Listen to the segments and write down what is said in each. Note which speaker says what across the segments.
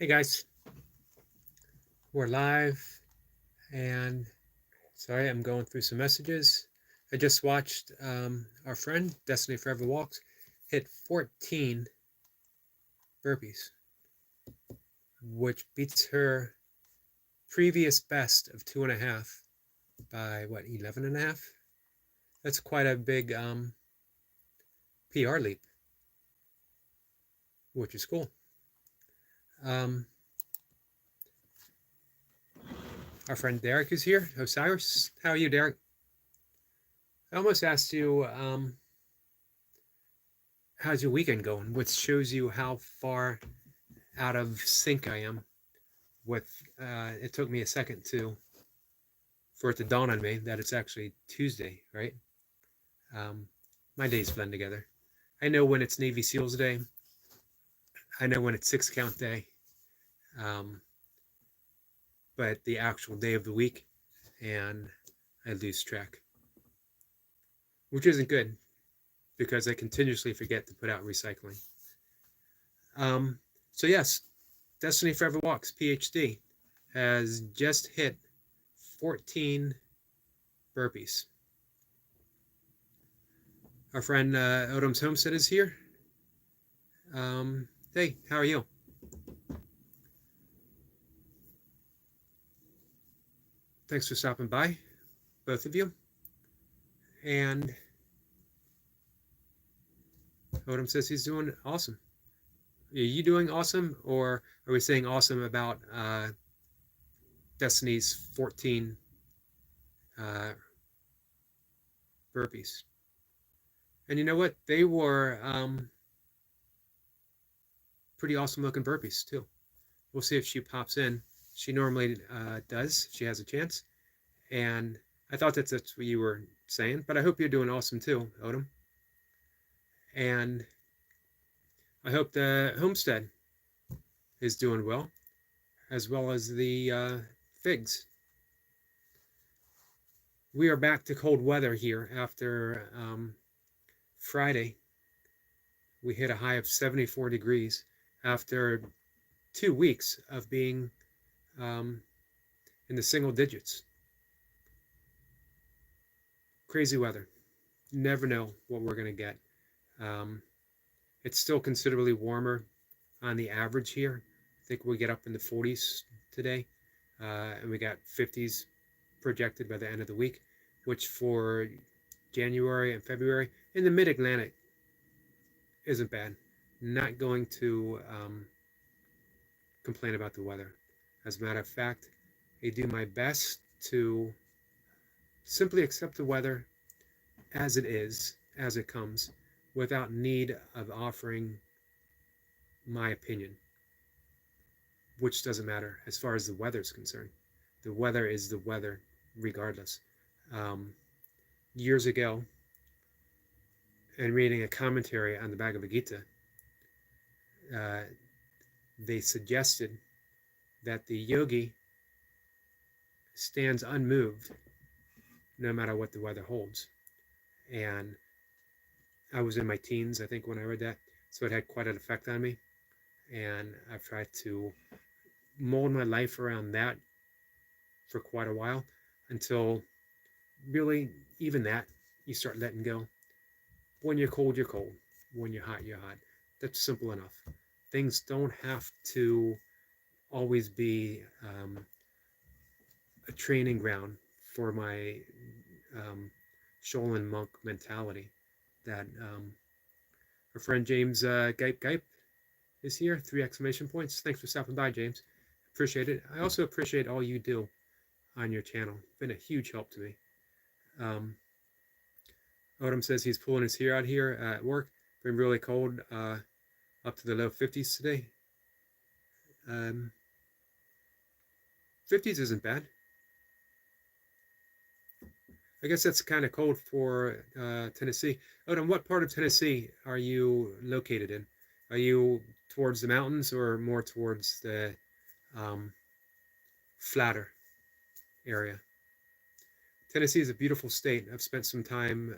Speaker 1: Hey guys, we're live and sorry, I'm going through some messages. I just watched our friend Destiny Forever Walks hit 14 burpees, which beats her previous best of 2.5 by what, 11 and a half? That's quite a big PR leap, which is cool. Um, our friend Derek is here. Osiris, how are you, Derek? I almost asked you, how's your weekend going? Which shows you how far out of sync I am with. It took me a second to for it to dawn on me that it's actually Tuesday, right? Um, my days blend together. I know when it's Navy SEALs Day. I know when it's 6 count day. Um, but the actual day of the week, and I lose track, which isn't good because I continuously forget to put out recycling. Um, so yes, Destiny Forever Walks PhD has just hit 14 burpees. Our friend Odom's Homestead is here. Hey, how are you? Thanks for stopping by, both of you. And Odom says he's doing awesome. Are you doing awesome, or are we saying awesome about Destiny's 14 uh, burpees? And you know what? They were pretty awesome looking burpees, too. We'll see if she pops in. She normally does. She has a chance. And I thought that's what you were saying, but I hope you're doing awesome, too, Odom. And I hope the homestead is doing well as the figs. We are back to cold weather here after Friday. We hit a high of 74 degrees after 2 weeks of being in the single digits. Crazy weather. Never know what we're going to get. It's still considerably warmer on the average here. I think we get up in the 40s today, and we got 50s projected by the end of the week, which for January and February in the mid-Atlantic isn't bad. Not going to complain about the weather. As a matter of fact, I do my best to simply accept the weather as it is, as it comes, without need of offering my opinion, which doesn't matter as far as the weather is concerned. The weather is the weather regardless. Um, Years ago, and reading a commentary on the Bhagavad Gita, uh, they suggested that the yogi stands unmoved no matter what the weather holds. And I was in my teens, I think, when I read that, so it had quite an effect on me. And I've tried to mold my life around that for quite a while until really, even that, you start letting go. When you're cold, you're cold. When you're hot, you're hot. That's simple enough. Things don't have to always be a training ground for my Shaolin monk mentality. That our friend James Gipe is here. 3 exclamation points. Thanks for stopping by, James. Appreciate it. I also appreciate all you do on your channel. Been a huge help to me. Odom says he's pulling his hair out here at work. Been really cold, up to the low 50s today. 50s isn't bad. I guess that's kind of cold for Tennessee. Odom, what part of Tennessee are you located in? Are you towards the mountains or more towards the flatter area? Tennessee is a beautiful state. I've spent some time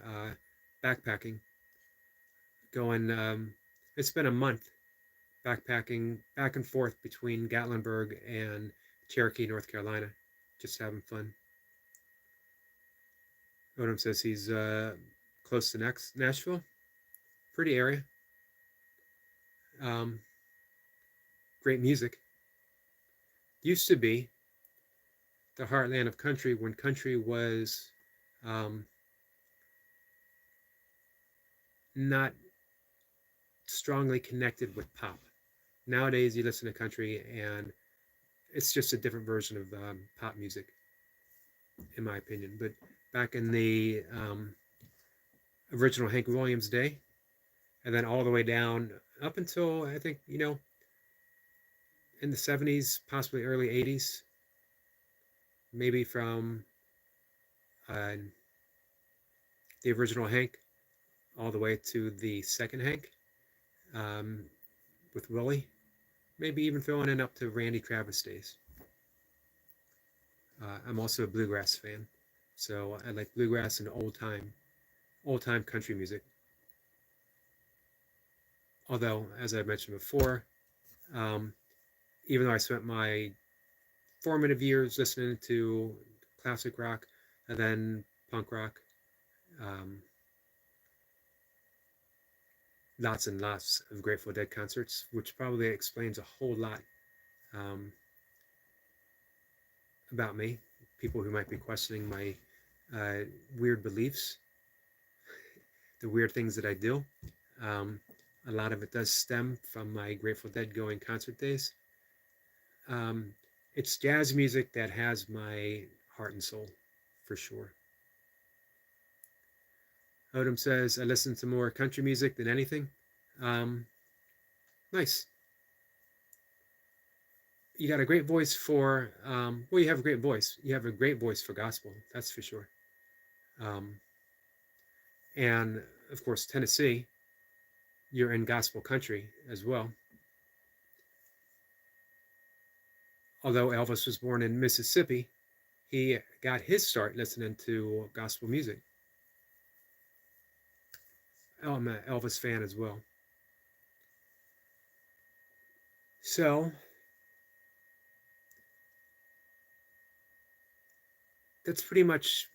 Speaker 1: backpacking, going. It's been a month backpacking back and forth between Gatlinburg and Cherokee, North Carolina, just having fun. Odom says he's close to Nashville, pretty area. Um, Great music. Used to be the heartland of country when country was um, not strongly connected with pop. Nowadays, you listen to country and it's just a different version of pop music, in my opinion. But back in the original Hank Williams day, and then all the way down up until I think, in the 70s, possibly early 80s, maybe from uh, the original Hank all the way to the second Hank um, with Willie, maybe even filling in up to Randy Travis days. I'm also a bluegrass fan, so I like bluegrass and old time country music. Although, as I mentioned before, um, even though I spent my formative years listening to classic rock and then punk rock, um, lots and lots of Grateful Dead concerts, which probably explains a whole lot um, about me. People who might be questioning my weird beliefs, the weird things that I do. Um, a lot of it does stem from my Grateful Dead going concert days. Um, it's jazz music that has my heart and soul, for sure. Odom says, I listen to more country music than anything. Um, nice. You got a great voice for, well, you have a great voice. You have a great voice for gospel, that's for sure. Um, and of course, Tennessee, you're in gospel country as well. Although Elvis was born in Mississippi, he got his start listening to gospel music. I'm an Elvis fan as well. So that's pretty much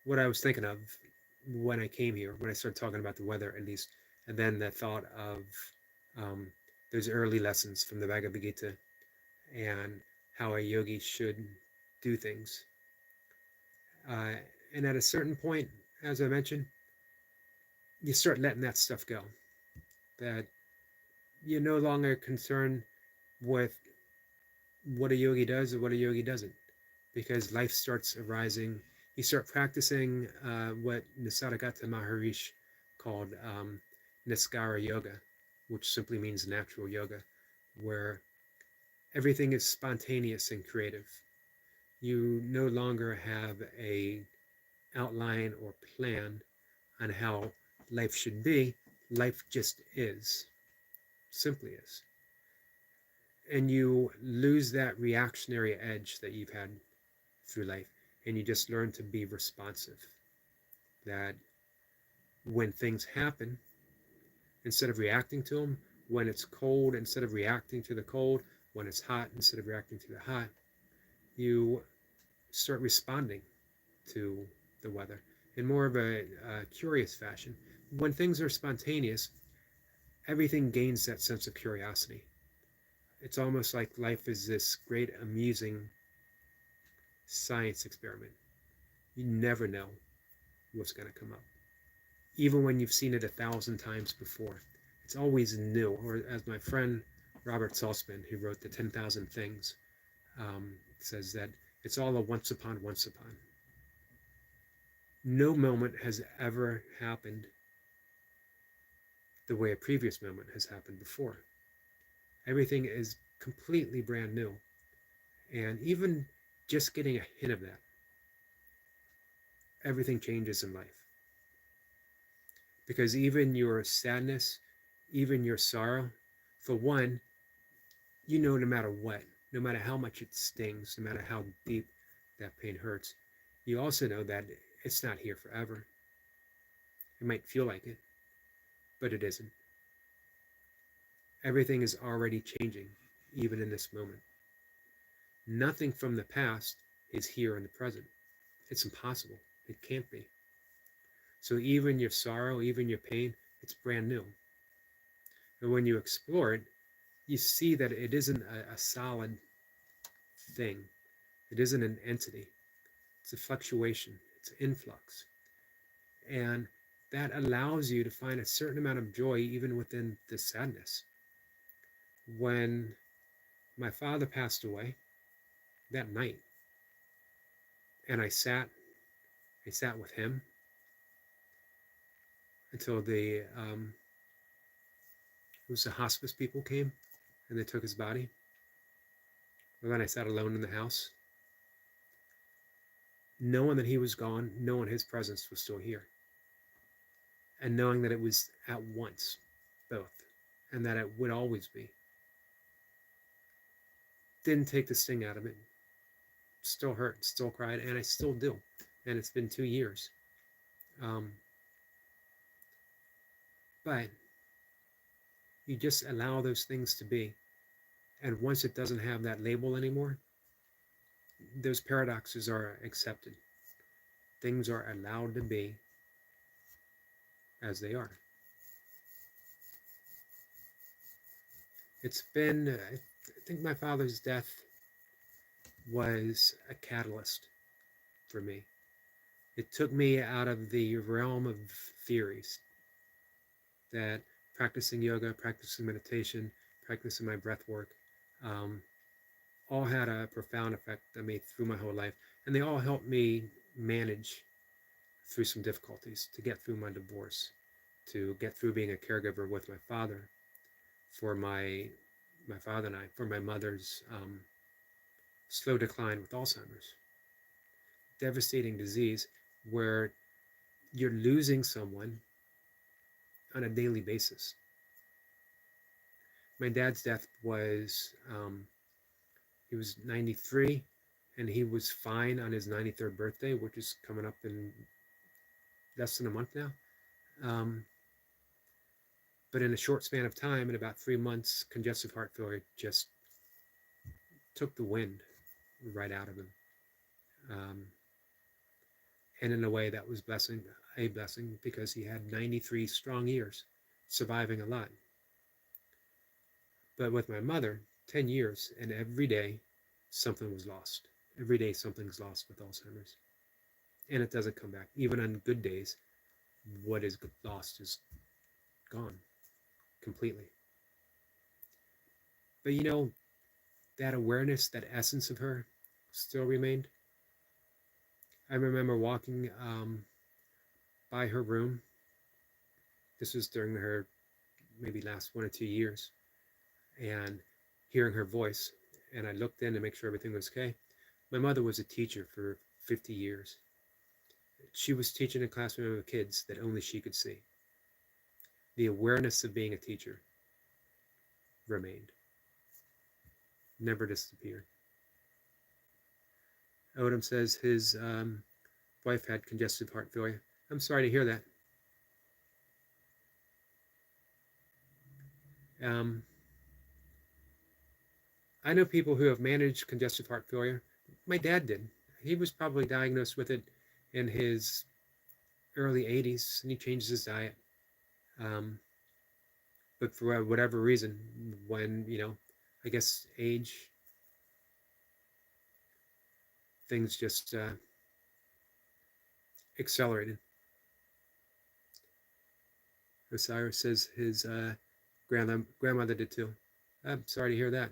Speaker 1: what I was thinking of when I came here, when I started talking about the weather, at least. And then the thought of those early lessons from the Bhagavad Gita and how a yogi should do things. And at a certain point, as I mentioned, you start letting that stuff go. That you're no longer concerned with what a yogi does or what a yogi doesn't, because life starts arising. You start practicing what Nisargadatta Maharishi called Niskara Yoga, which simply means natural yoga, where everything is spontaneous and creative. You no longer have a outline or plan on how life should be. Life just is, simply is. And you lose that reactionary edge that you've had through life, and you just learn to be responsive. That when things happen, instead of reacting to them, when it's cold, instead of reacting to the cold, when it's hot, instead of reacting to the hot, you start responding to the weather in more of a curious fashion. When things are spontaneous, everything gains that sense of curiosity. It's almost like life is this great, amusing science experiment. You never know what's going to come up. Even when you've seen it 1,000 times before, it's always new. Or as my friend Robert Saltzman, who wrote the 10,000 Things, says that it's all a once upon. No moment has ever happened the way a previous moment has happened before. Everything is completely brand new. And even just getting a hint of that, everything changes in life. Because even your sadness, even your sorrow, for one, you know no matter what, no matter how much it stings, no matter how deep that pain hurts, you also know that it's not here forever. It might feel like it, but it isn't. Everything is already changing, even in this moment. Nothing from the past is here in the present. It's impossible. It can't be. So even your sorrow, even your pain, it's brand new. And when you explore it, you see that it isn't a solid thing. It isn't an entity. It's a fluctuation. It's influx. And that allows you to find a certain amount of joy even within the sadness. When my father passed away that night, and I sat with him until it was the hospice people came and they took his body. And then I sat alone in the house, knowing that he was gone, knowing his presence was still here, and knowing that it was at once, both, and that it would always be. Didn't take the sting out of it. Still hurt, still cried, and I still do. And it's been 2 years. But you just allow those things to be. And once it doesn't have that label anymore, those paradoxes are accepted. Things are allowed to be as they are. It's been, I think my father's death was a catalyst for me. It took me out of the realm of theories that practicing yoga, practicing meditation, practicing my breath work, all had a profound effect on me through my whole life. And they all helped me manage through some difficulties, to get through my divorce, to get through being a caregiver with my father, for my father and I, for my mother's slow decline with Alzheimer's. Devastating disease where you're losing someone on a daily basis. My dad's death was, he was 93, and he was fine on his 93rd birthday, which is coming up in less than a month now. But in a short span of time, in about 3 months, congestive heart failure just took the wind right out of him. And in a way that was a blessing, because he had 93 strong years, surviving a lot. But with my mother, 10 years, and every day something was lost. Every day something's lost with Alzheimer's. And it doesn't come back. Even on good days, what is lost is gone completely. But you know, that awareness, that essence of her still remained. I remember walking by her room. This was during her maybe last 1 or 2 years, and hearing her voice. And I looked in to make sure everything was okay. My mother was a teacher for 50 years. She was teaching a classroom of kids that only she could see. The awareness of being a teacher remained, never disappeared. Odom says his wife had congestive heart failure. I'm sorry to hear that. I know people who have managed congestive heart failure. My dad did. He was probably diagnosed with it in his early 80s, and he changed his diet. But for whatever reason, when, I guess age, things just accelerated. Osiris says his grandmother did too. I'm sorry to hear that.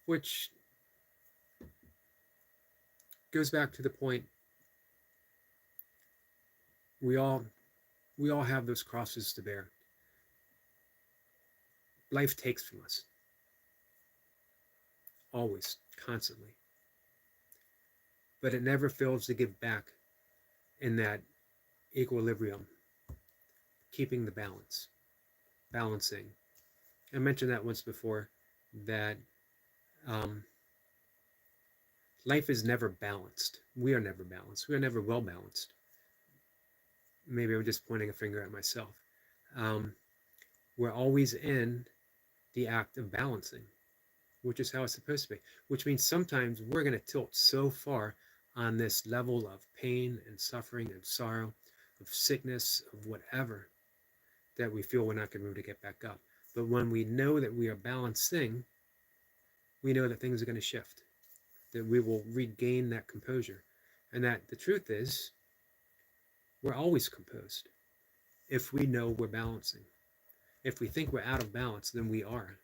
Speaker 1: Which goes back to the point, we all have those crosses to bear. Life takes from us. Always, constantly. But it never fails to give back in that equilibrium, keeping the balance, balancing. I mentioned that once before, that life is never balanced. We are never balanced. We are never well balanced. maybe I'm just pointing a finger at myself. Um, we're always in the act of balancing, which is how it's supposed to be, which means sometimes we're going to tilt so far on this level of pain and suffering and sorrow, of sickness, of whatever, that we feel we're not going to be able to get back up. But when we know that we are balancing, we know that things are going to shift, that we will regain that composure. And that the truth is, we're always composed if we know we're balancing. If we think we're out of balance, then we are.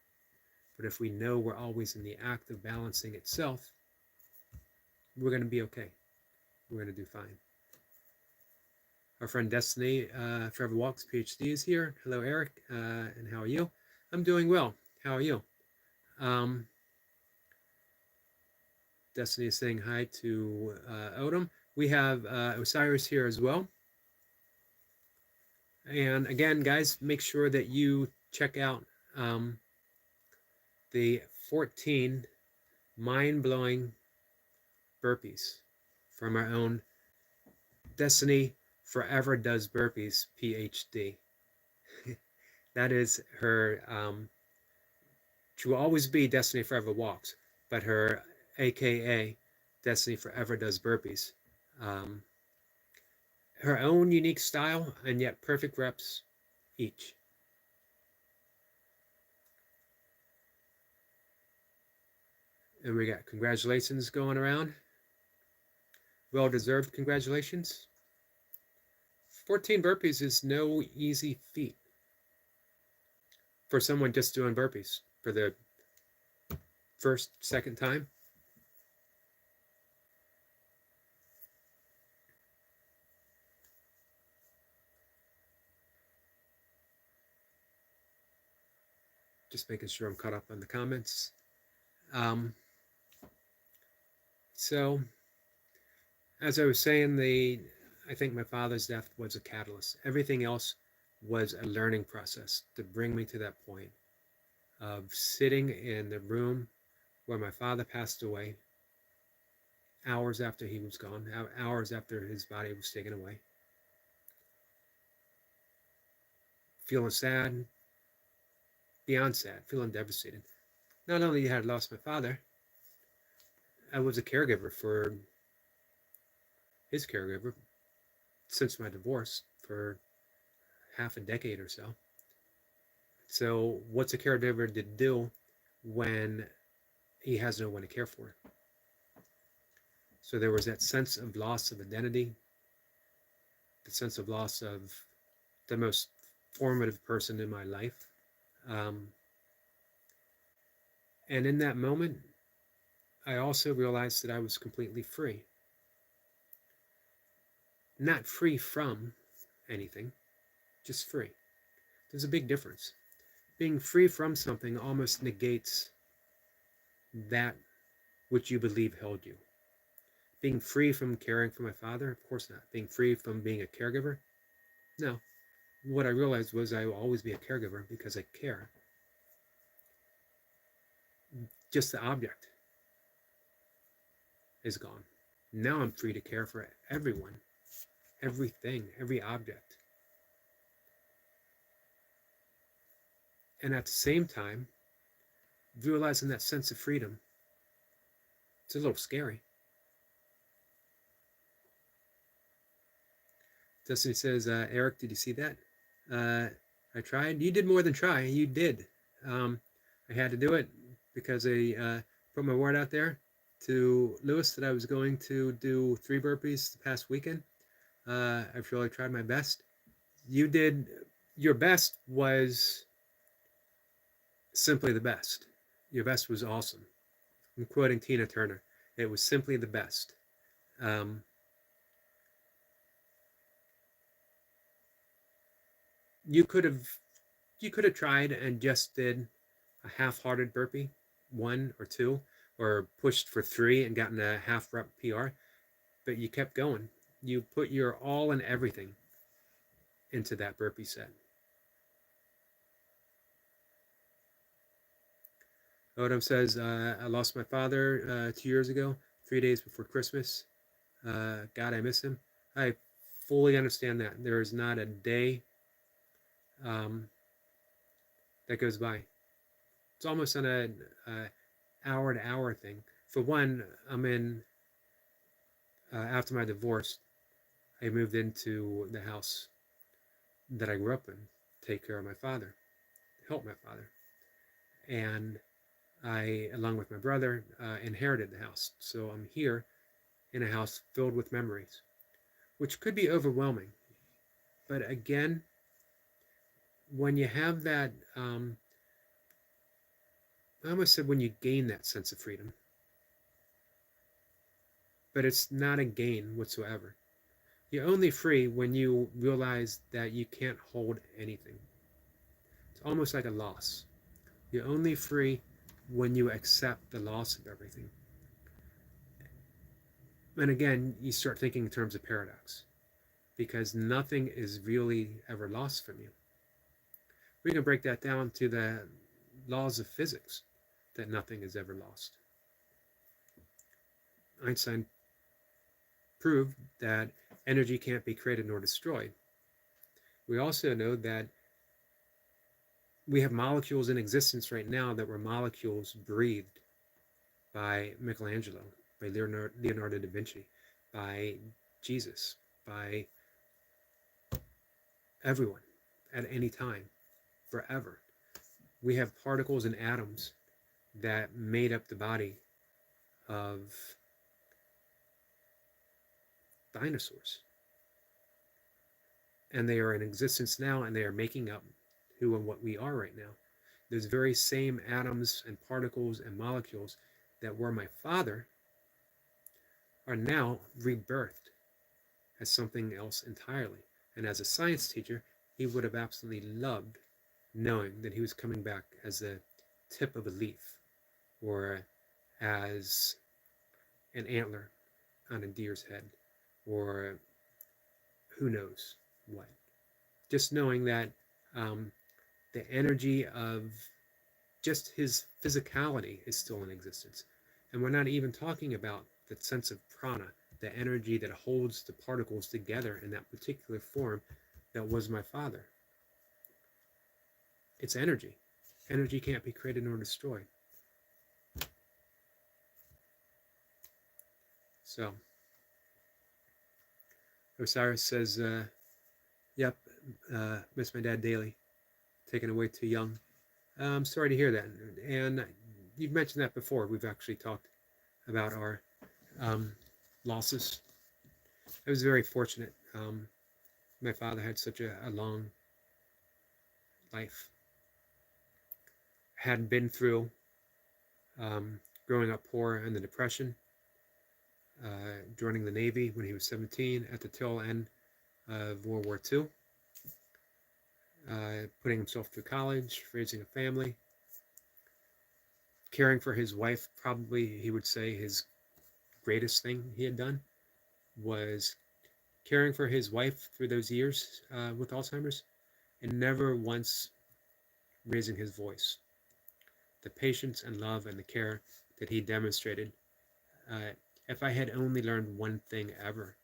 Speaker 1: But if we know we're always in the act of balancing itself, we're going to be okay. We're going to do fine. Our friend Destiny, Forever Walks PhD, is here. Hello, Eric, and how are you? I'm doing well. How are you? Destiny is saying hi to Odom. We have Osiris here as well. And again, guys, make sure that you check out the 14 mind-blowing burpees from our own Destiny Forever Does Burpees PhD. That is her, she will always be Destiny Forever Walks, but her AKA Destiny Forever Does Burpees. Her own unique style and yet perfect reps each. And we got congratulations going around. Well-deserved congratulations. 14 burpees is no easy feat for someone just doing burpees for the first, second time. Just making sure I'm caught up on the comments. So, as I was saying, I think my father's death was a catalyst. Everything else was a learning process to bring me to that point of sitting in the room where my father passed away, hours after he was gone, hours after his body was taken away, feeling sad, beyond sad, feeling devastated. Not only had I lost my father, I was a caregiver for his caregiver since my divorce for half a decade or so. So what's a caregiver to do when he has no one to care for? So there was that sense of loss of identity, the sense of loss of the most formative person in my life. And in that moment, I also realized that I was completely free. Not free from anything, just free. There's a big difference. Being free from something almost negates that which you believe held you. Being free from caring for my father, of course not. Being free from being a caregiver, no. What I realized was I will always be a caregiver because I care. Just the object is gone. Now I'm free to care for everyone, everything, every object. And at the same time, realizing that sense of freedom, it's a little scary. Destiny says, Eric, did you see that? I tried. You did more than try. You did. I had to do it because I put my word out there to Lewis that I was going to do 3 burpees the past weekend. I've really tried my best. You did. Your best was simply the best. Your best was awesome. I'm quoting Tina Turner. It was simply the best. You could have tried and just did a half-hearted burpee, 1 or 2, or pushed for 3 and gotten a half rep PR, but you kept going. You put your all and everything into that burpee set. Odom says, I lost my father 2 years ago, 3 days before Christmas. God, I miss him. I fully understand that. There is not a day um, that goes by. It's almost on a hour to hour thing. For one, I'm in after my divorce, I moved into the house that I grew up in, take care of my father, help my father, and I, along with my brother, inherited the house. So I'm here in a house filled with memories, which could be overwhelming. But again, when you have that, I almost said when you gain that sense of freedom, but it's not a gain whatsoever. You're only free when you realize that you can't hold anything. It's almost like a loss. You're only free when you accept the loss of everything. And again, you start thinking in terms of paradox, because nothing is really ever lost from you. We can break that down to the laws of physics, that nothing is ever lost. Einstein proved that energy can't be created nor destroyed. We also know that we have molecules in existence right now that were molecules breathed by Michelangelo, by Leonardo da Vinci, by Jesus, by everyone at any time, forever. We have particles and atoms that made up the body of dinosaurs. And they are in existence now, and they are making up who and what we are right now. Those very same atoms and particles and molecules that were my father are now rebirthed as something else entirely. And as a science teacher, he would have absolutely loved knowing that he was coming back as the tip of a leaf, or as an antler on a deer's head, or who knows what. Just knowing that the energy of just his physicality is still in existence. And we're not even talking about the sense of prana, the energy that holds the particles together in that particular form that was my father. It's energy. Energy can't be created nor destroyed. So, Osiris says, yep, miss my dad daily, taken away too young. I'm sorry to hear that. And you've mentioned that before. We've actually talked about our losses. I was very fortunate. My father had such a long life. Had been through growing up poor and the Depression, joining the Navy when he was 17 at the tail end of World War II, putting himself through college, raising a family, caring for his wife. Probably he would say his greatest thing he had done was caring for his wife through those years with Alzheimer's, and never once raising his voice. The patience and love and the care that he demonstrated. If I had only learned one thing ever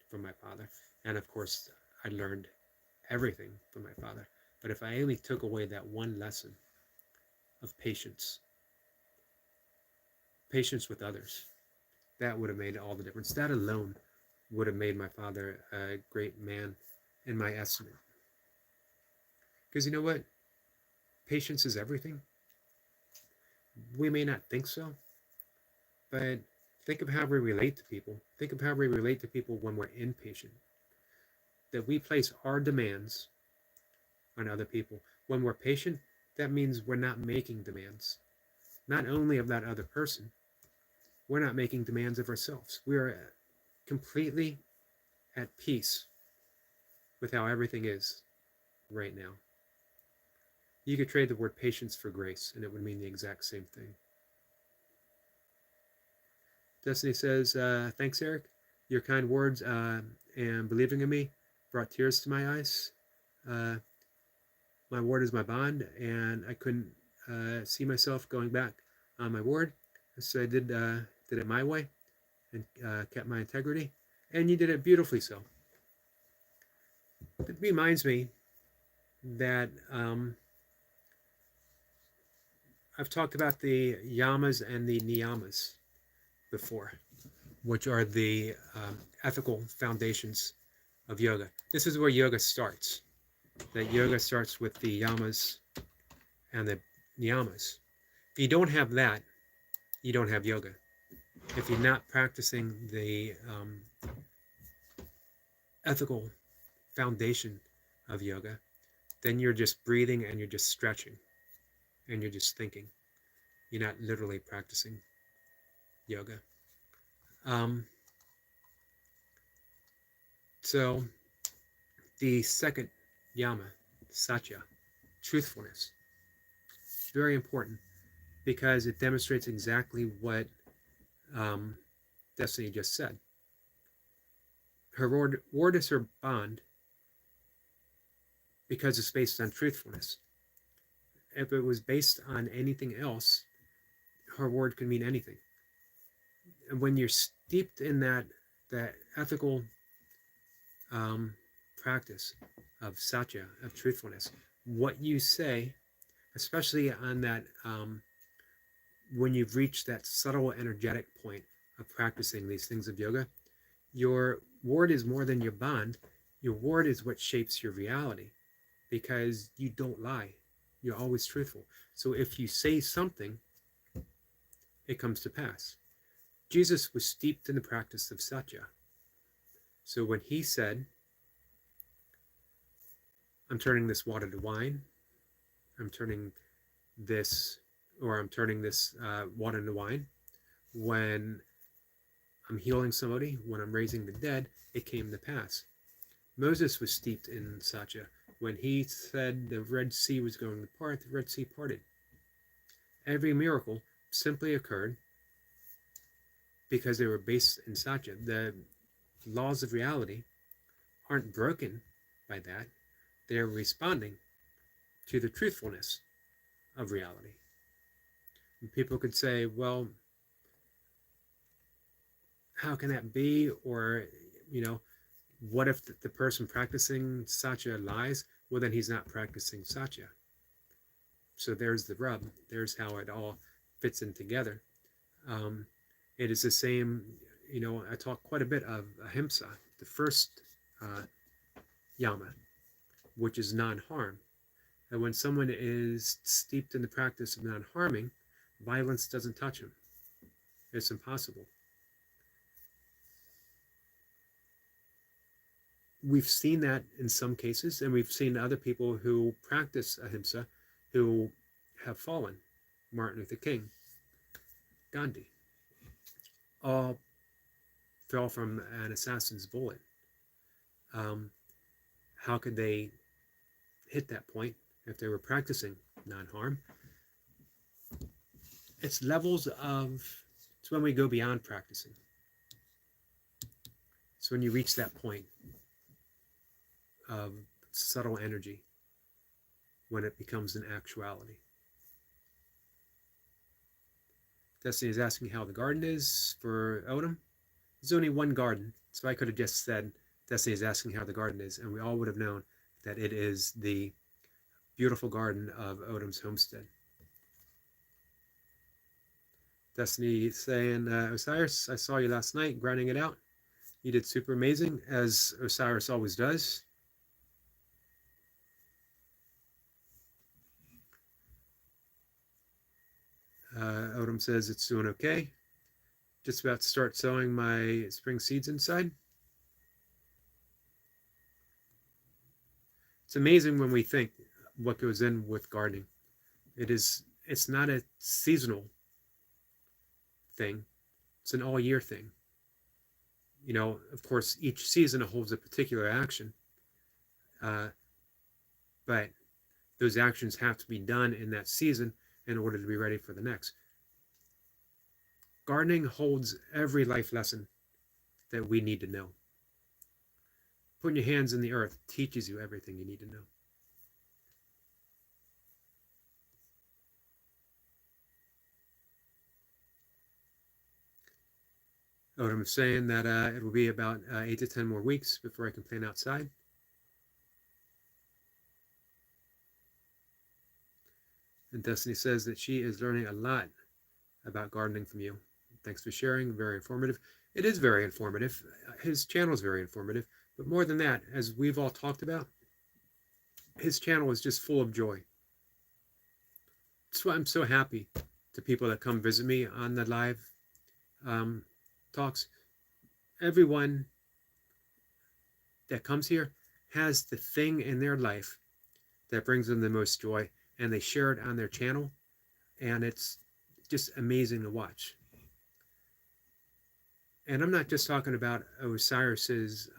Speaker 1: from my father, and of course I learned everything from my father, but if I only took away that one lesson of patience with others, that would have made all the difference. That alone would have made my father a great man in my estimate. Because you know what? Patience is everything. We may not think so, but think of how we relate to people. Think of how we relate to people when we're impatient. That we place our demands on other people. When we're patient, that means we're not making demands. Not only of that other person, we're not making demands of ourselves. We are completely at peace with how everything is right now. You could trade the word patience for grace, and it would mean the exact same thing. Destiny says, thanks, Eric. Your kind words and believing in me brought tears to my eyes. My word is my bond, and I couldn't see myself going back on my word. So I did it my way and kept my integrity, and you did it beautifully so. It reminds me that I've talked about the yamas and the niyamas before, which are the ethical foundations of yoga. This is where yoga starts. That yoga starts with the yamas and the niyamas. If you don't have that, you don't have yoga. If you're not practicing the ethical foundation of yoga, then you're just breathing and you're just stretching and you're just thinking. You're not literally practicing yoga. So the second yama, satya, truthfulness, very important because it demonstrates exactly what Destiny just said. Her word is her bond because it's based on truthfulness. If it was based on anything else, her word could mean anything. And when you're steeped in that ethical practice of satya, of truthfulness, what you say, especially on that, when you've reached that subtle energetic point of practicing these things of yoga, your word is more than your bond. Your word is what shapes your reality because you don't lie. You're always truthful. So if you say something, it comes to pass. Jesus was steeped in the practice of satya. So when he said, I'm turning this water to wine, I'm turning this water into wine, when I'm healing somebody, when I'm raising the dead, it came to pass. Moses was steeped in satya. When he said the Red Sea was going to part, the Red Sea parted. Every miracle simply occurred because they were based in satya. The laws of reality aren't broken by that. They're responding to the truthfulness of reality. And people could say, well, how can that be? Or, what if the person practicing satya lies? Well, then he's not practicing satya. So there's the rub. There's how it all fits in together. It is the same, I talk quite a bit of ahimsa, the first yama, which is non-harm. And when someone is steeped in the practice of non-harming, violence doesn't touch him. It's impossible. We've seen that in some cases, and we've seen other people who practice ahimsa who have fallen. Martin Luther King, Gandhi, all fell from an assassin's bullet. How could they hit that point if they were practicing non-harm? It's levels of, it's when we go beyond practicing. It's when you reach that point of subtle energy, when it becomes an actuality. Destiny is asking how the garden is for Odom. There's only one garden, so I could have just said Destiny is asking how the garden is, and we all would have known that it is the beautiful garden of Odom's homestead. Destiny saying, Osiris, I saw you last night grinding it out. You did super amazing, as Osiris always does. Odom says it's doing okay. Just about to start sowing my spring seeds inside. It's amazing when we think what goes in with gardening. It's not a seasonal thing. It's an all year thing. Of course, each season holds a particular action. But those actions have to be done in that season in order to be ready for the next. Gardening holds every life lesson that we need to know. Putting your hands in the earth teaches you everything you need to know. Odom is saying that it will be about 8 to 10 more weeks before I can plant outside. And Destiny says that she is learning a lot about gardening from you. Thanks for sharing. Very informative. It is very informative. His channel is very informative. But more than that, as we've all talked about, his channel is just full of joy. That's why I'm so happy to people that come visit me on the live talks. Everyone that comes here has the thing in their life that brings them the most joy, and they share it on their channel, and it's just amazing to watch. And I'm not just talking about Osiris's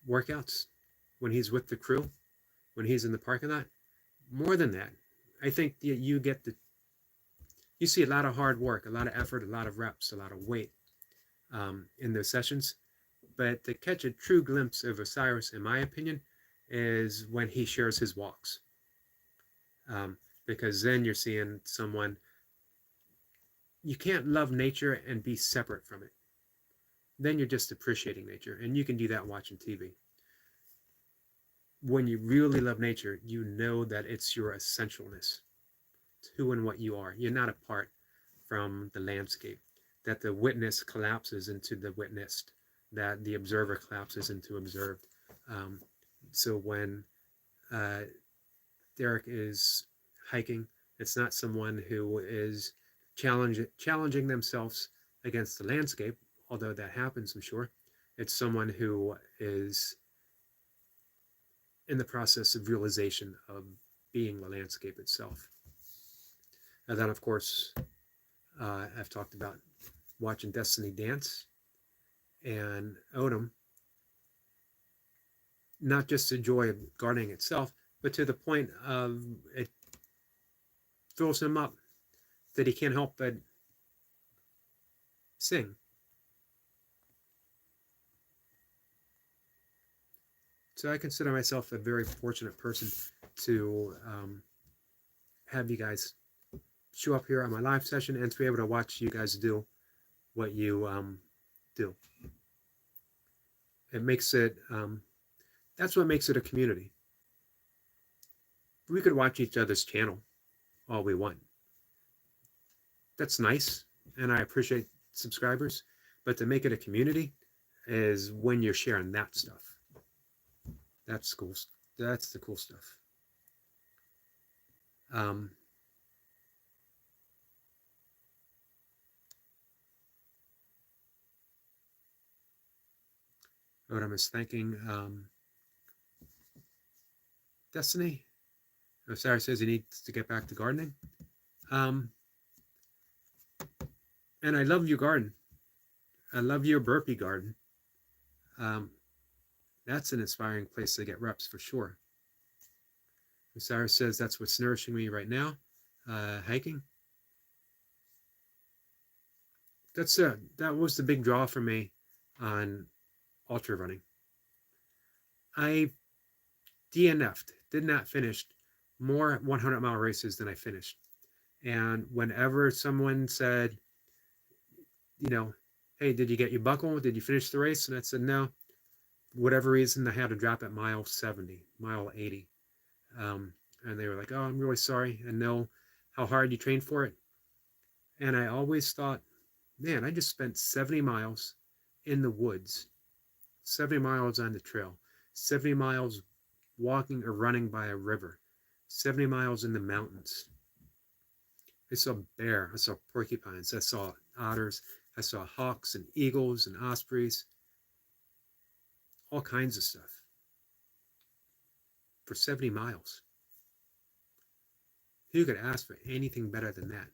Speaker 1: workouts when he's with the crew, when he's in the parking lot. More than that, I think you see a lot of hard work, a lot of effort, a lot of reps, a lot of weight in those sessions. But to catch a true glimpse of Osiris, in my opinion, is when he shares his walks. Because then you're seeing someone, you can't love nature and be separate from it. Then you're just appreciating nature, and you can do that watching TV. When you really love nature, you know that it's your essentialness. It's who and what you are. You're not apart from the landscape, that the witness collapses into the witnessed, that the observer collapses into observed. So when Derek is hiking, it's not someone who is challenging themselves against the landscape, although that happens, I'm sure. It's someone who is in the process of realization of being the landscape itself. And then, of course, I've talked about watching Destiny dance and Odom, not just the joy of gardening itself, but to the point of it fills him up that he can't help but sing. So I consider myself a very fortunate person to have you guys show up here on my live session and to be able to watch you guys do what you do. It makes it, that's what makes it a community. We could watch each other's channel all we want. That's nice, and I appreciate subscribers, but to make it a community is when you're sharing that stuff. That's cool. That's the cool stuff. Odom is thanking Destiny. Osiris says he needs to get back to gardening. And I love your garden. I love your burpee garden. That's an inspiring place to get reps for sure. Osiris says that's what's nourishing me right now, hiking. That was the big draw for me on ultra running. I DNF'd, did not finish more 100-mile races than I finished. And whenever someone said, you know, hey, did you get your buckle? Did you finish the race? And I said, no. Whatever reason, I had to drop at mile 70, mile 80. And they were like, oh, I'm really sorry. I know how hard you trained for it. And I always thought, man, I just spent 70 miles in the woods, 70 miles on the trail, 70 miles walking or running by a river, 70 miles in the mountains. I saw bear, I saw porcupines, I saw otters, I saw hawks and eagles and ospreys, all kinds of stuff for 70 miles. Who could ask for anything better than that?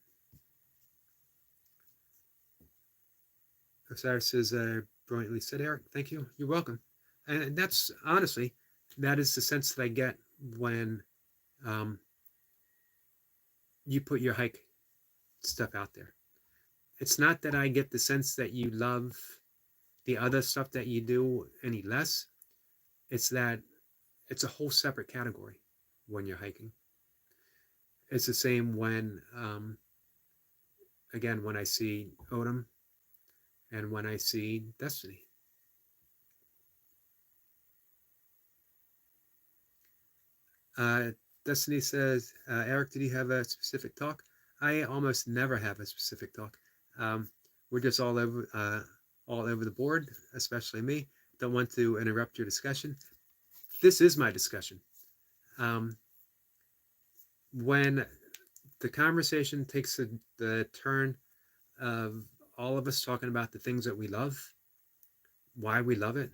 Speaker 1: Osiris says, brilliantly said, Eric. Thank you. You're welcome. And that's, honestly, that is the sense that I get when you put your hike stuff out there. It's not that I get the sense that you love the other stuff that you do any less. It's that it's a whole separate category when you're hiking. It's the same when, again, when I see Odom and when I see Destiny. Uh, Destiny says, Eric, did you have a specific talk? I almost never have a specific talk. Um, we're just all over the board, especially me. Don't want to interrupt your discussion. This is my discussion. Um, when the conversation takes the turn of all of us talking about the things that we love, why we love it,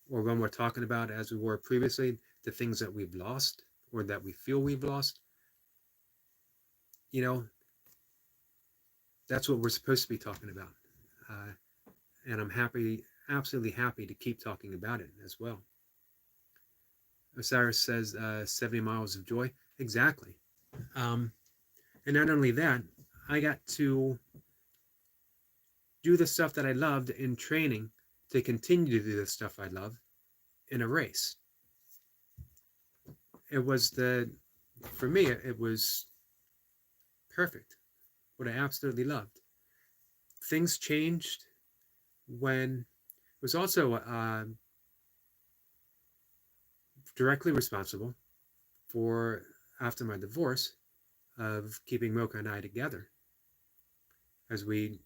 Speaker 1: or when we're talking about, as we were previously, the things that we've lost or that we feel we've lost, you know, that's what we're supposed to be talking about. Uh, and I'm happy, absolutely happy to keep talking about it as well. Osiris says 70 miles of joy. Exactly. Um, and not only that, I got to do the stuff that I loved in training to continue to do the stuff I love in a race. It was for me, it was perfect. What I absolutely loved. Things changed when it was also directly responsible for, after my divorce, of keeping Mocha and I together as we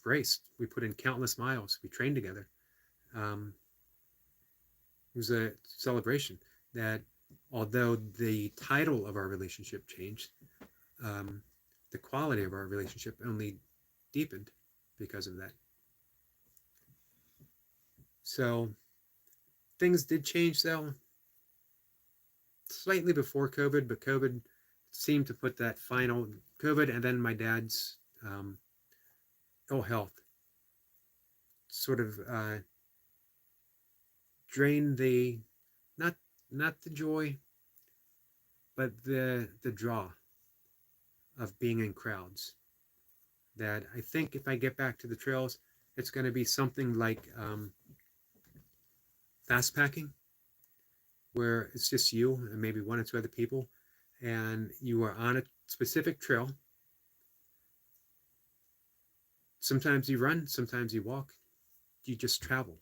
Speaker 1: raced. We put in countless miles. We trained together. Um, it was a celebration that, although the title of our relationship changed, um, the quality of our relationship only deepened because of that. So things did change, though, slightly before COVID, but COVID seemed to put that final COVID and then my dad's ill health sort of drained the not not the joy, but the draw of being in crowds. That I think if I get back to the trails, it's going to be something like fast packing, where it's just you and maybe one or two other people, and you are on a specific trail. Sometimes you run, sometimes you walk, you just travel.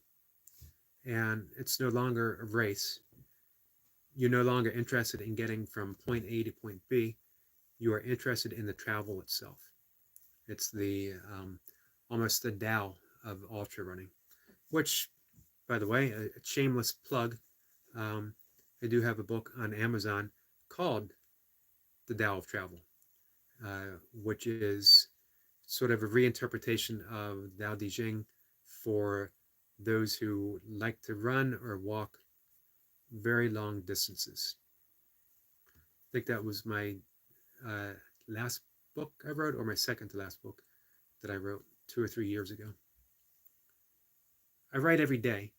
Speaker 1: And it's no longer a race. You're no longer interested in getting from point A to point B. You are interested in the travel itself. It's the almost the Tao of ultra running, which, by the way, a shameless plug. Um, I do have a book on Amazon called The Tao of Travel, which is sort of a reinterpretation of Tao Te Ching for those who like to run or walk very long distances. I think that was my uh, last book I wrote, or my second to last book that I wrote 2 or 3 years ago. I write every day,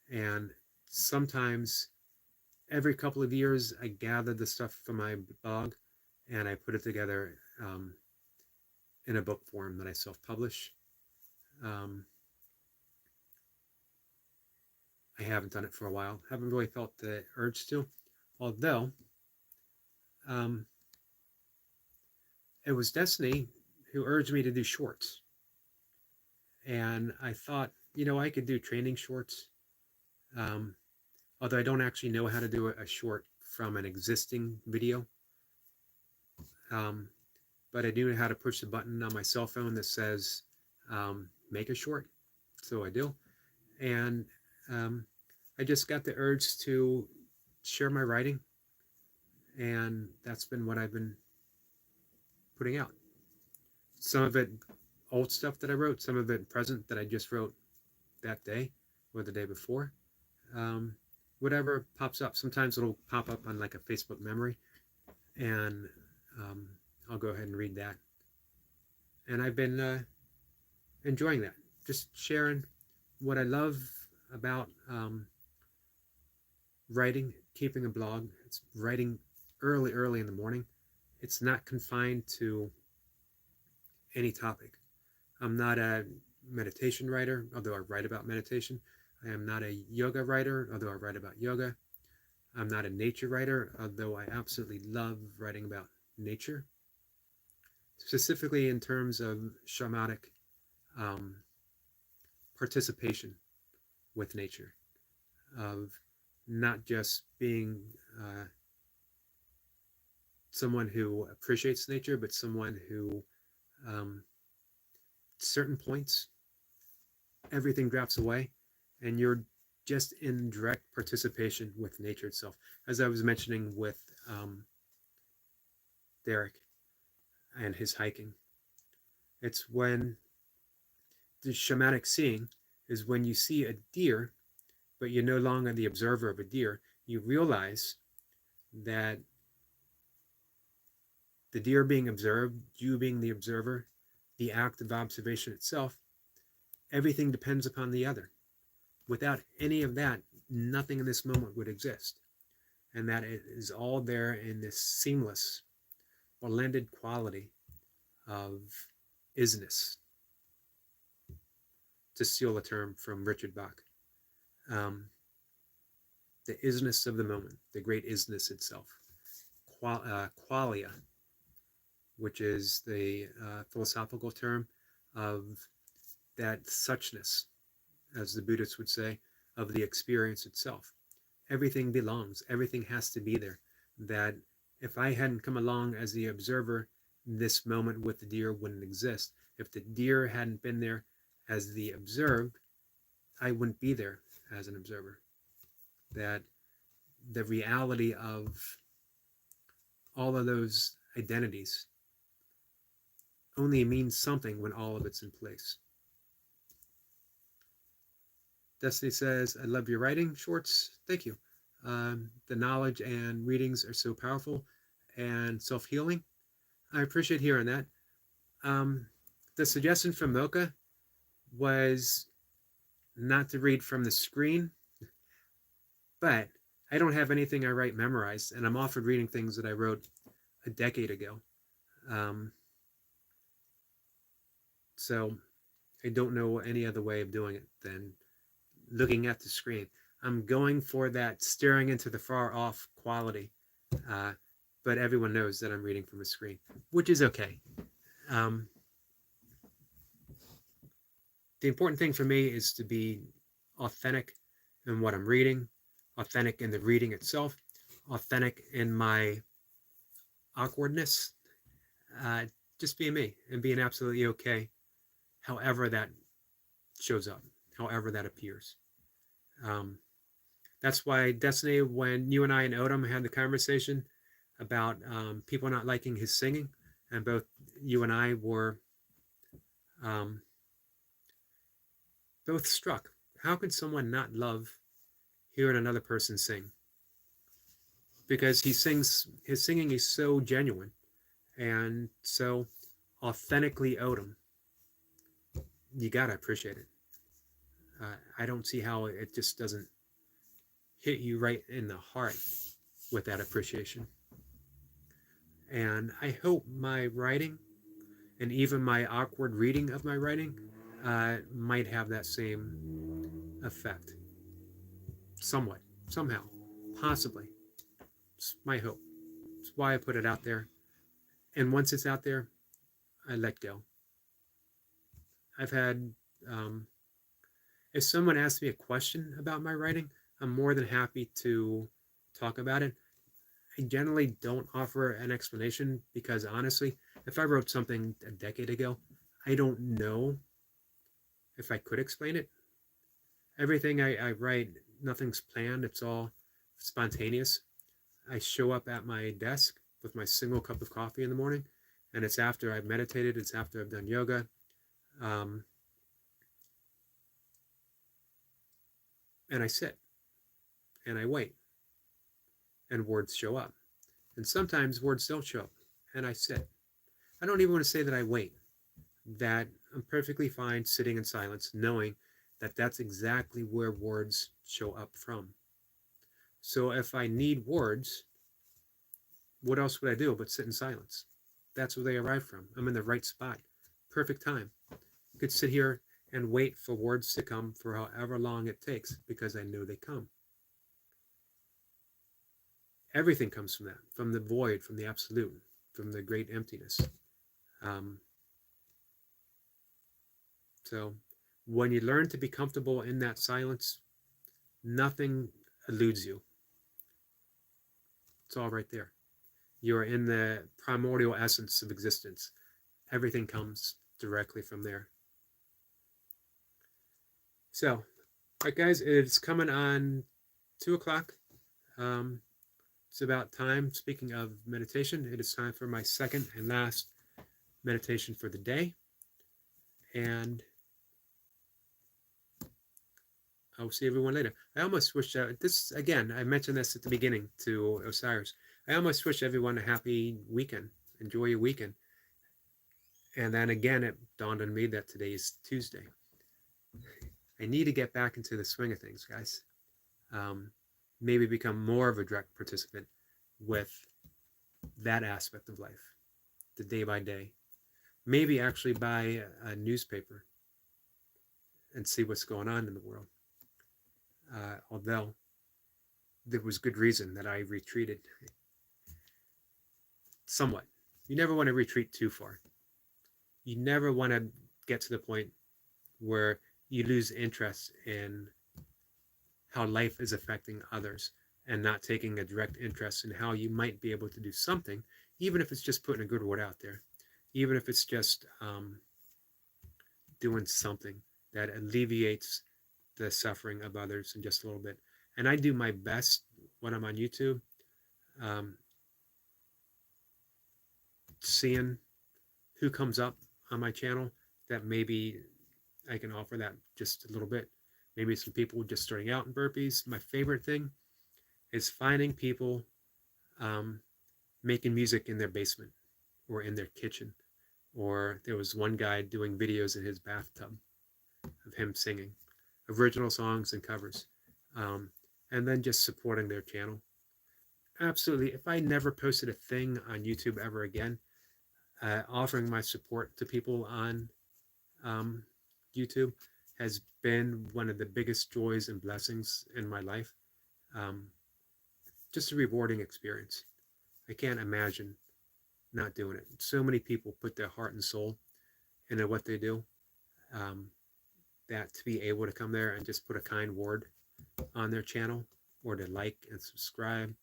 Speaker 1: and sometimes every couple of years I gather the stuff from my blog and I put it together in a book form that I self-publish. Um, I haven't done it for a while. Haven't really felt the urge to, although um, it was Destiny who urged me to do shorts. And I thought, I could do training shorts, um, although I don't actually know how to do a short from an existing video. Um, but I do know how to push the button on my cell phone that says make a short. So I do. And I just got the urge to share my writing. And that's been what I've been putting out. Some of it old stuff that I wrote, some of it present that I just wrote that day or the day before. Um, Whatever pops up. Sometimes it'll pop up on like a Facebook memory, and um, I'll go ahead and read that. And I've been enjoying that. Just sharing what I love about writing, keeping a blog. It's writing early in the morning. It's not confined to any topic. I'm not a meditation writer, although I write about meditation. I am not a yoga writer, although I write about yoga. I'm not a nature writer, although I absolutely love writing about nature, specifically in terms of shamanic um, participation with nature, of not just being someone who appreciates nature, but someone who, um, certain points, everything drops away, and you're just in direct participation with nature itself. As I was mentioning with Derek and his hiking, it's when the shamanic seeing is when you see a deer, but you're no longer the observer of a deer. You realize that the deer being observed, you being the observer, the act of observation itself, everything depends upon the other. Without any of that, nothing in this moment would exist. And that it is all there in this seamless, blended quality of isness, to steal a term from Richard Bach. The isness of the moment, the great isness itself. Qualia, which is the philosophical term of that suchness, as the Buddhists would say, of the experience itself. Everything belongs, everything has to be there. That if I hadn't come along as the observer, this moment with the deer wouldn't exist. If the deer hadn't been there as the observed, I wouldn't be there as an observer. That the reality of all of those identities only means something when all of it's in place. Destiny says, I love your writing, Schwartz. Thank you. The knowledge and readings are so powerful and self-healing. I appreciate hearing that. The suggestion from Mocha was not to read from the screen, but I don't have anything I write memorized, and I'm offered reading things that I wrote a decade ago. So I don't know any other way of doing it than looking at the screen. I'm going for that staring into the far off quality, but everyone knows that I'm reading from a screen, which is okay. The important thing for me is to be authentic in what I'm reading, authentic in the reading itself, authentic in my awkwardness, just being me and being absolutely okay, however that shows up, however that appears. That's why, Destiny, when you and I and Odom had the conversation about people not liking his singing, and both you and I were both struck. How could someone not love hearing another person sing? Because he sings, his singing is so genuine and so authentically Odom. You gotta appreciate it. I don't see how it just doesn't hit you right in the heart with that appreciation. And I hope my writing and even my awkward reading of my writing might have that same effect. Somewhat, somehow, possibly. It's my hope. It's why I put it out there. And once it's out there, I let go. I've had, if someone asks me a question about my writing, I'm more than happy to talk about it. I generally don't offer an explanation because honestly, if I wrote something a decade ago, I don't know if I could explain it. Everything I write, nothing's planned. It's all spontaneous. I show up at my desk with my single cup of coffee in the morning, and it's after I've meditated, it's after I've done yoga. And I sit and I wait, and words show up. And sometimes words don't show up, and I sit. I don't even want to say that I wait, that I'm perfectly fine sitting in silence, knowing that that's exactly where words show up from. So if I need words, what else would I do but sit in silence? That's where they arrive from. I'm in the right spot. Perfect time. I could sit here and wait for words to come for however long it takes because I know they come. Everything comes from that, from the void, from the absolute, from the great emptiness. So when you learn to be comfortable in that silence, nothing eludes you. It's all right there. You are in the primordial essence of existence. Everything comes directly from there. So, all right, guys, it's coming on 2 o'clock. It's about time. Speaking of meditation, it is time for my second and last meditation for the day. And I'll see everyone later. I almost wish this, again, I mentioned this at the beginning to Osiris. I almost wish everyone a happy weekend. Enjoy your weekend. And then again, it dawned on me that today is Tuesday. I need to get back into the swing of things, guys. Maybe become more of a direct participant with that aspect of life, the day by day. Maybe actually buy a newspaper and see what's going on in the world. Although there was good reason that I retreated somewhat. You never want to retreat too far. You never want to get to the point where you lose interest in how life is affecting others and not taking a direct interest in how you might be able to do something, even if it's just putting a good word out there, even if it's just doing something that alleviates the suffering of others in just a little bit. And I do my best when I'm on YouTube, seeing who comes up on my channel that maybe I can offer that just a little bit. Maybe some people just starting out in burpees. My favorite thing is finding people making music in their basement or in their kitchen. Or there was one guy doing videos in his bathtub of him singing original songs and covers, and then just supporting their channel. Absolutely. If I never posted a thing on YouTube ever again, offering my support to people on YouTube has been one of the biggest joys and blessings in my life. Just a rewarding experience. I can't imagine not doing it. So many people put their heart and soul into what they do, that to be able to come there and just put a kind word on their channel, or to like and subscribe,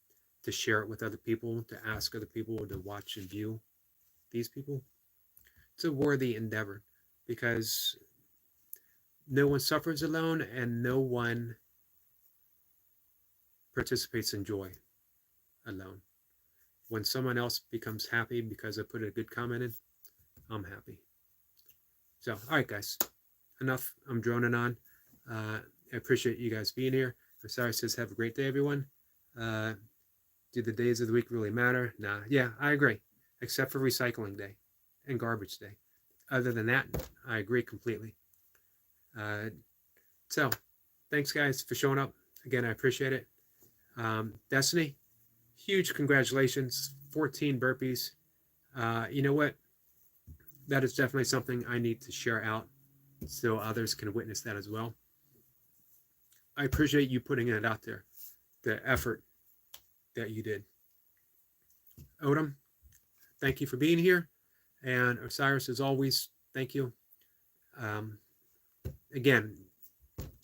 Speaker 1: to share it with other people, to ask other people to watch and view these people, it's a worthy endeavor, because no one suffers alone and no one participates in joy alone. When someone else becomes happy because I put a good comment in, I'm happy. So, all right, guys, enough. I'm droning on. I appreciate you guys being here. Osiris says, have a great day, everyone. Do the days of the week really matter? Nah, yeah, I agree, except for recycling day and garbage day. Other than that, I agree completely. So, thanks, guys, for showing up. Again, I appreciate it. Destiny, huge congratulations, 14 burpees. You know what? That is definitely something I need to share out so others can witness that as well. I appreciate you putting it out there, the effort that you did. Odom, thank you for being here. And Osiris, as always, thank you. Again,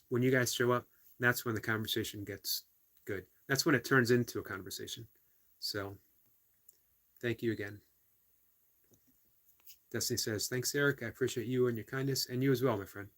Speaker 1: when you guys show up, that's when the conversation gets good. That's when it turns into a conversation. So, thank you again. Destiny says, thanks, Eric. I appreciate you and your kindness, and you as well, my friend.